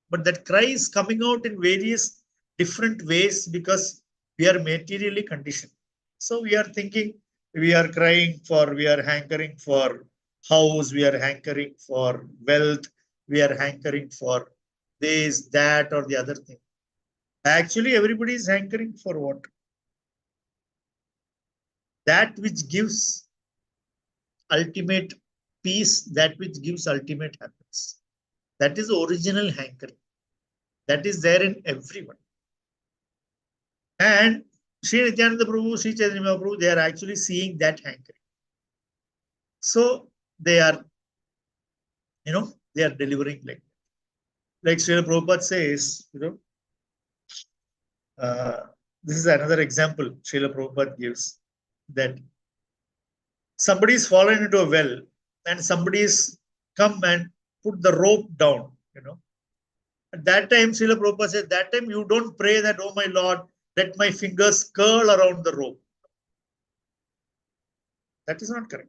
But that cry is coming out in various different ways because we are materially conditioned. So we are thinking, we are hankering for house, we are hankering for wealth, we are hankering for this, that, or the other thing. Actually, everybody is hankering for what? That which gives ultimate peace, that which gives ultimate happiness. That is the original hankering. That is there in everyone. And Sri Nityananda Prabhu, Sri Chaitanya Mahaprabhu, they are actually seeing that hankering. So they are, they are delivering like Srila Prabhupada says, this is another example Srila Prabhupada gives, that somebody is fallen into a well and somebody is come and put the rope down, At that time, Srila Prabhupada said, that time you don't pray that, oh my Lord, let my fingers curl around the rope. That is not correct.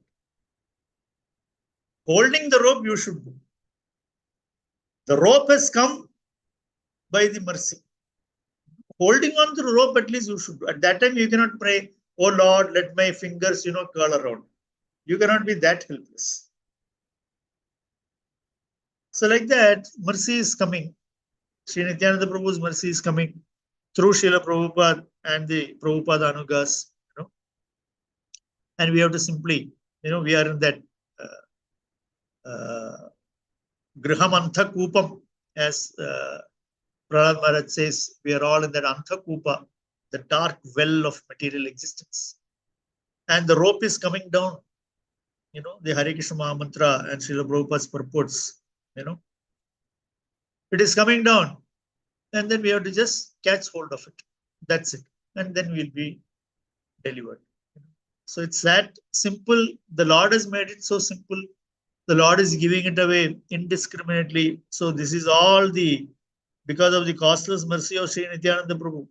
Holding the rope, you should do. The rope has come by the mercy. Holding on to the rope, at least you should do. At that time, you cannot pray, oh Lord, let my fingers, curl around. You cannot be that helpless. So like that, mercy is coming. Sri Nityananda Prabhu's mercy is coming through Srila Prabhupada and the Prabhupada Anugas, and we have to simply, we are in that Griham Antha Kupam, as Prahlad Maharaj says, we are all in that Antha Kupa, the dark well of material existence. And the rope is coming down, the Hare Krishna Maha Mantra and Srila Prabhupada's purports, it is coming down. And then we have to just catch hold of it. That's it. And then we'll be delivered. So it's that simple. The Lord has made it so simple. The Lord is giving it away indiscriminately. So this is all because of the costless mercy of Sri Nityananda Prabhu.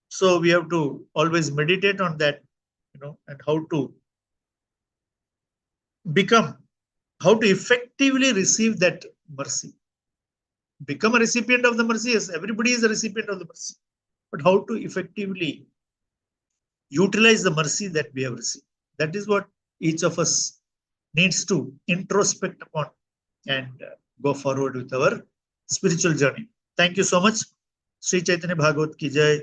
So we have to always meditate on that, and how to effectively receive that mercy. Become a recipient of the mercy. Yes, everybody is a recipient of the mercy. But how to effectively utilize the mercy that we have received. That is what each of us needs to introspect upon and go forward with our spiritual journey. Thank you so much. Sri Caitnaya Bhagavata ki jai.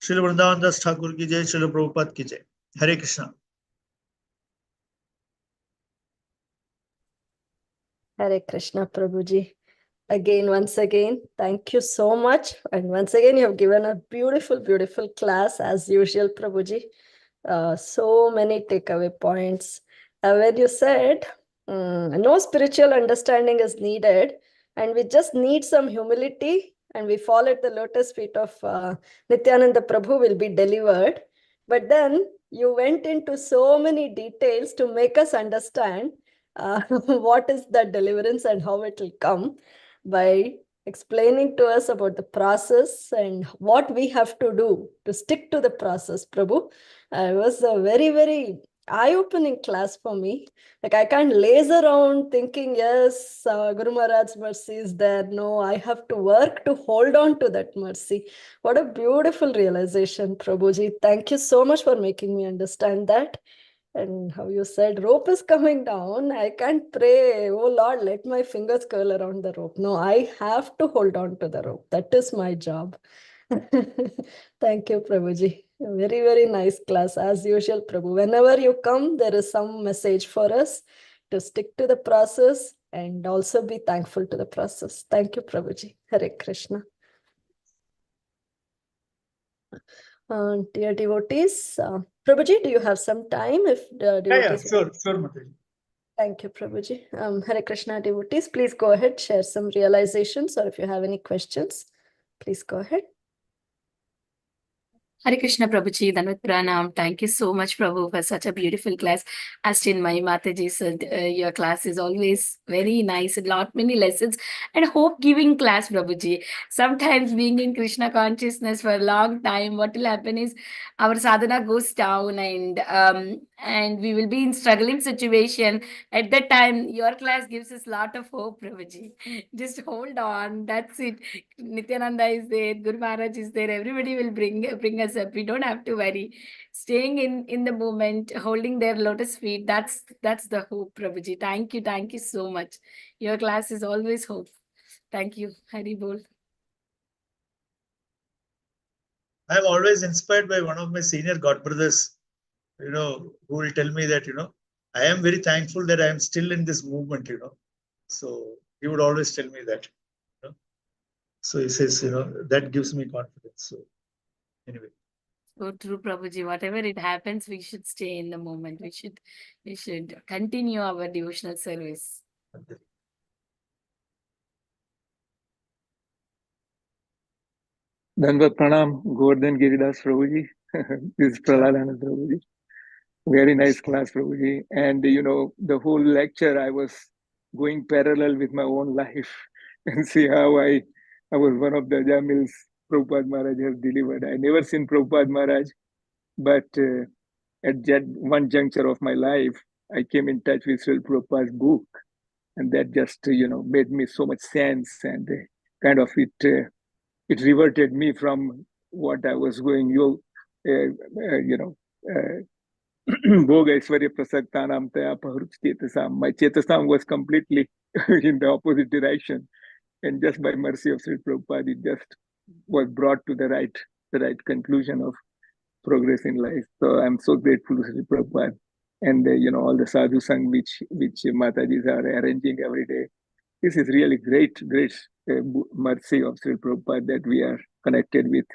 Srila Haridas Thakur ki jai. Srila Prabhupada ki jai. Hare Krishna. Hare Krishna, Prabhuji. Once again, thank you so much. And once again, you have given a beautiful, beautiful class as usual, Prabhuji. So many takeaway points. When you said, no spiritual understanding is needed, and we just need some humility, and we fall at the lotus feet of Nityananda Prabhu, will be delivered. But then you went into so many details to make us understand what is that deliverance and how it will come, by explaining to us about the process and what we have to do to stick to the process, Prabhu. It was a very, very eye-opening class for me. Like, I can't laze around thinking, yes, Guru Maharaj's mercy is there. No, I have to work to hold on to that mercy. What a beautiful realization, Prabhuji. Thank you so much for making me understand that. And how you said, rope is coming down. I can't pray, oh Lord, let my fingers curl around the rope. No, I have to hold on to the rope. That is my job. Thank you, Prabhuji. A very, very nice class, as usual, Prabhu. Whenever you come, there is some message for us to stick to the process and also be thankful to the process. Thank you, Prabhuji. Hare Krishna. Dear devotees, Prabhuji, do you have some time? If the devotees... Sure, Mataji. Thank you, Prabhuji. Hare Krishna, devotees, please go ahead, share some realizations, or if you have any questions, please go ahead. Hare Krishna, Prabhuji, Danvat Pranam. Thank you so much, Prabhu, for such a beautiful class. As Chinmay Mataji said, your class is always very nice and many lessons and hope-giving class, Prabhuji. Sometimes being in Krishna consciousness for a long time, what will happen is our sadhana goes down and we will be in struggling situation. At that time, your class gives us a lot of hope, Prabhuji. Just hold on. That's it. Nityananda is there, Guru Maharaj is there. Everybody will bring us up. We don't have to worry. Staying in the moment, holding their lotus feet, that's the hope, Prabhuji. Thank you so much. Your class is always hope. Thank you. Hari Bol. I'm always inspired by one of my senior godbrothers, who will tell me that, I am very thankful that I am still in this movement, So he would always tell me that. So he says, that gives me confidence. So anyway. So true, Prabhuji. Whatever it happens, we should stay in the moment. We should continue our devotional service. Danvat Pranam, Govardhan Giri Prabhuji. This is Prahlad Prabhuji. Very nice class, Prabhuji. And the whole lecture, I was going parallel with my own life and see how I was one of the Jamils Prabhupada Maharaj has delivered. I never seen Prabhupada Maharaj, but at that one juncture of my life, I came in touch with Srila Prabhupada's book, and that just made me so much sense, and kind of it reverted me from what I was going. Bhoga Aishwarya Prasaktanam Taya Pahrut Chetasam. My Chetasam was completely in the opposite direction. And just by mercy of Sri Prabhupada, it just was brought to the right conclusion of progress in life. So I'm so grateful to Sri Prabhupada and all the sadhu sang which Matajis are arranging every day. This is really great mercy of Sri Prabhupada that we are connected with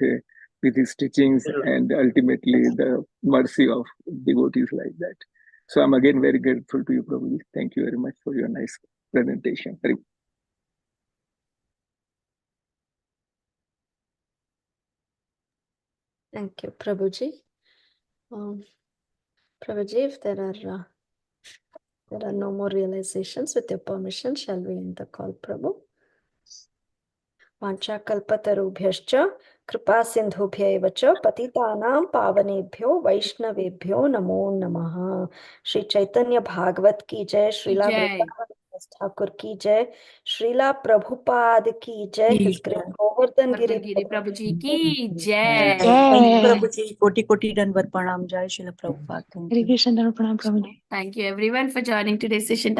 his teachings, and ultimately the mercy of devotees like that. So I'm again very grateful to you, Prabhuji. Thank you very much for your nice presentation. Thank you, Prabhuji. Prabhuji, if there are no more realizations, with your permission, shall we end the call, Prabhu? Vanchakalpatarubhyascha kripa sindhubhya eva cha patitanam pavanebhyo vaishnavebhyo namo namaha. Shri Caitanya Bhagavat ki jai, Srila Jai. Haridas Thakur ki jai, Srila Prabhupada ki jai, His Great Govardhan Giri Giri Prabhuji ki jai. Prabhuji, koti dandavat pranam, Jai Srila Prabhupada. Thank you. Thank you everyone for joining today's session.